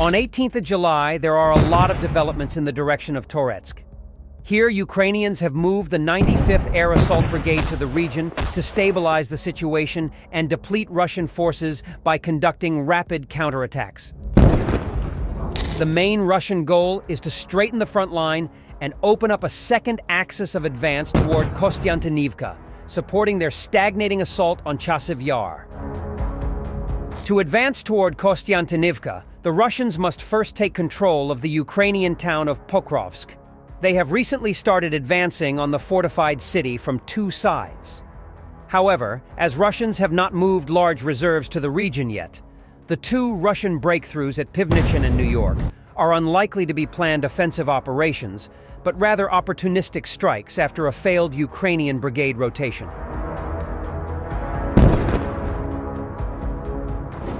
On 18th of July, there are a lot of developments in the direction of Toretsk. Here, Ukrainians have moved the 95th Air Assault Brigade to the region to stabilize the situation and deplete Russian forces by conducting rapid counterattacks. The main Russian goal is to straighten the front line and open up a second axis of advance toward Kostiantynivka, supporting their stagnating assault on Chasiv Yar. To advance toward Kostiantynivka, the Russians must first take control of the Ukrainian town of Pokrovsk. They have recently started advancing on the fortified city from two sides. However, as Russians have not moved large reserves to the region yet, the two Russian breakthroughs at Pivnichin and New York are unlikely to be planned offensive operations, but rather opportunistic strikes after a failed Ukrainian brigade rotation.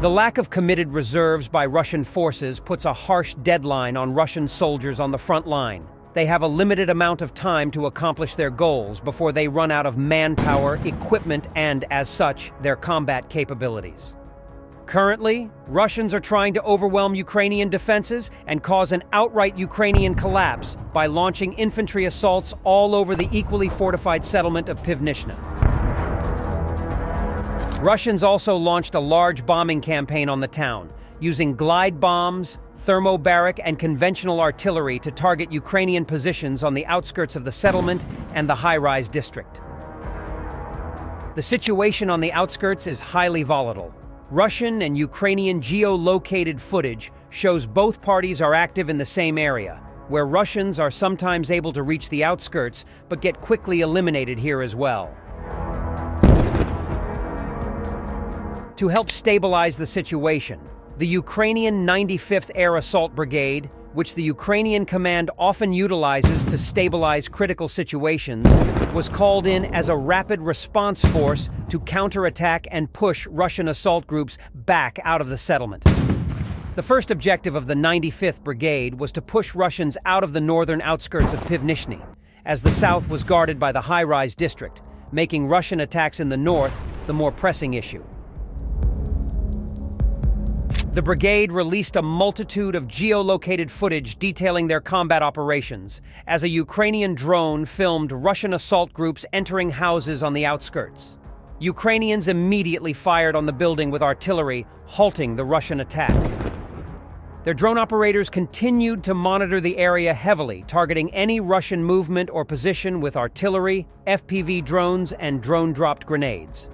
The lack of committed reserves by Russian forces puts a harsh deadline on Russian soldiers on the front line. They have a limited amount of time to accomplish their goals before they run out of manpower, equipment, and, as such, their combat capabilities. Currently, Russians are trying to overwhelm Ukrainian defenses and cause an outright Ukrainian collapse by launching infantry assaults all over the equally fortified settlement of Pivnishna. Russians also launched a large bombing campaign on the town, using glide bombs, thermobaric, and conventional artillery to target Ukrainian positions on the outskirts of the settlement and the high-rise district. The situation on the outskirts is highly volatile. Russian and Ukrainian geolocated footage shows both parties are active in the same area, where Russians are sometimes able to reach the outskirts but get quickly eliminated here as well. To help stabilize the situation, the Ukrainian 95th Air Assault Brigade, which the Ukrainian command often utilizes to stabilize critical situations, was called in as a rapid response force to counterattack and push Russian assault groups back out of the settlement. The first objective of the 95th Brigade was to push Russians out of the northern outskirts of Pivnishny, as the south was guarded by the high-rise district, making Russian attacks in the north the more pressing issue. The brigade released a multitude of geolocated footage detailing their combat operations, as a Ukrainian drone filmed Russian assault groups entering houses on the outskirts. Ukrainians immediately fired on the building with artillery, halting the Russian attack. Their drone operators continued to monitor the area heavily, targeting any Russian movement or position with artillery, FPV drones, and drone-dropped grenades.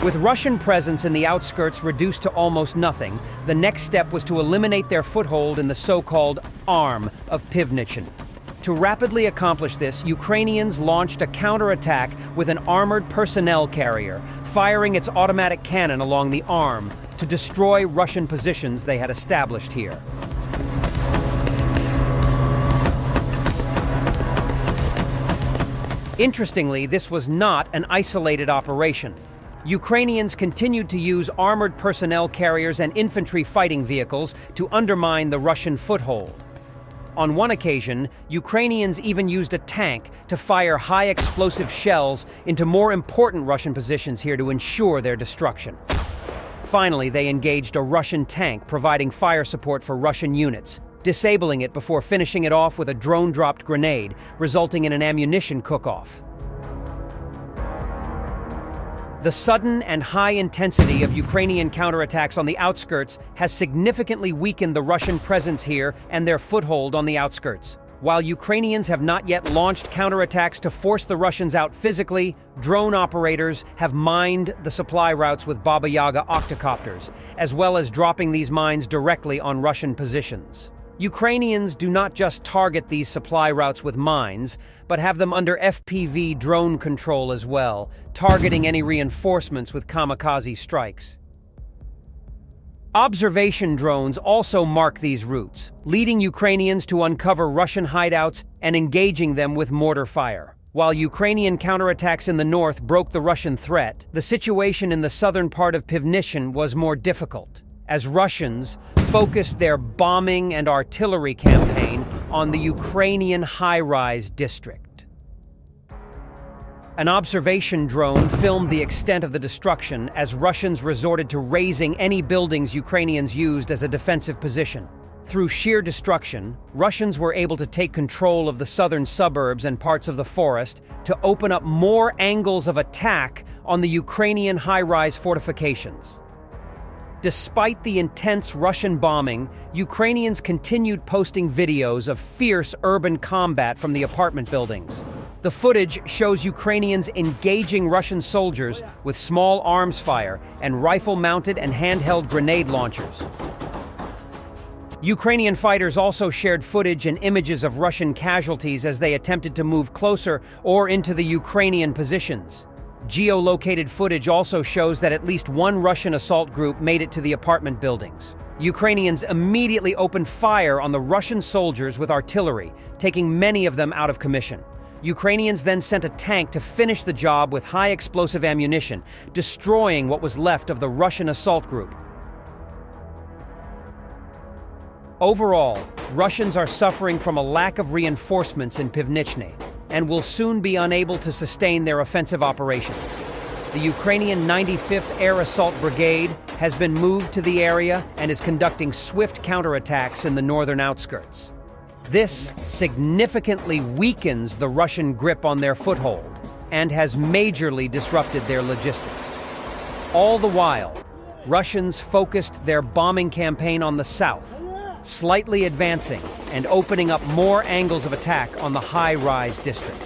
With Russian presence in the outskirts reduced to almost nothing, the next step was to eliminate their foothold in the so-called arm of Pivnichin. To rapidly accomplish this, Ukrainians launched a counterattack with an armored personnel carrier, firing its automatic cannon along the arm to destroy Russian positions they had established here. Interestingly, this was not an isolated operation. Ukrainians continued to use armored personnel carriers and infantry fighting vehicles to undermine the Russian foothold. On one occasion, Ukrainians even used a tank to fire high explosive shells into more important Russian positions here to ensure their destruction. Finally, they engaged a Russian tank providing fire support for Russian units, disabling it before finishing it off with a drone-dropped grenade, resulting in an ammunition cook-off. The sudden and high intensity of Ukrainian counterattacks on the outskirts has significantly weakened the Russian presence here and their foothold on the outskirts. While Ukrainians have not yet launched counterattacks to force the Russians out physically, drone operators have mined the supply routes with Baba Yaga octocopters, as well as dropping these mines directly on Russian positions. Ukrainians do not just target these supply routes with mines, but have them under FPV drone control as well, targeting any reinforcements with kamikaze strikes. Observation drones also mark these routes, leading Ukrainians to uncover Russian hideouts and engaging them with mortar fire. While Ukrainian counterattacks in the north broke the Russian threat, the situation in the southern part of Pivnichin was more difficult, as Russians focused their bombing and artillery campaign on the Ukrainian high-rise district. An observation drone filmed the extent of the destruction as Russians resorted to razing any buildings Ukrainians used as a defensive position. Through sheer destruction, Russians were able to take control of the southern suburbs and parts of the forest to open up more angles of attack on the Ukrainian high-rise fortifications. Despite the intense Russian bombing, Ukrainians continued posting videos of fierce urban combat from the apartment buildings. The footage shows Ukrainians engaging Russian soldiers with small arms fire and rifle-mounted and handheld grenade launchers. Ukrainian fighters also shared footage and images of Russian casualties as they attempted to move closer or into the Ukrainian positions. Geolocated footage also shows that at least one Russian assault group made it to the apartment buildings. Ukrainians immediately opened fire on the Russian soldiers with artillery, taking many of them out of commission. Ukrainians then sent a tank to finish the job with high explosive ammunition, destroying what was left of the Russian assault group. Overall, Russians are suffering from a lack of reinforcements in Pivnichny and will soon be unable to sustain their offensive operations. The Ukrainian 95th Air Assault Brigade has been moved to the area and is conducting swift counterattacks in the northern outskirts. This significantly weakens the Russian grip on their foothold and has majorly disrupted their logistics. All the while, Russians focused their bombing campaign on the south, slightly advancing and opening up more angles of attack on the high-rise district.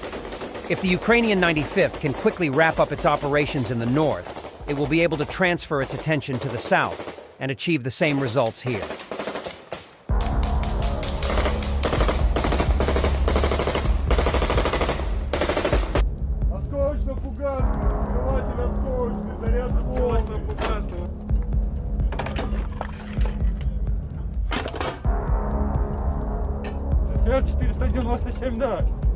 If the Ukrainian 95th can quickly wrap up its operations in the north, it will be able to transfer its attention to the south and achieve the same results here. Часив 497, да.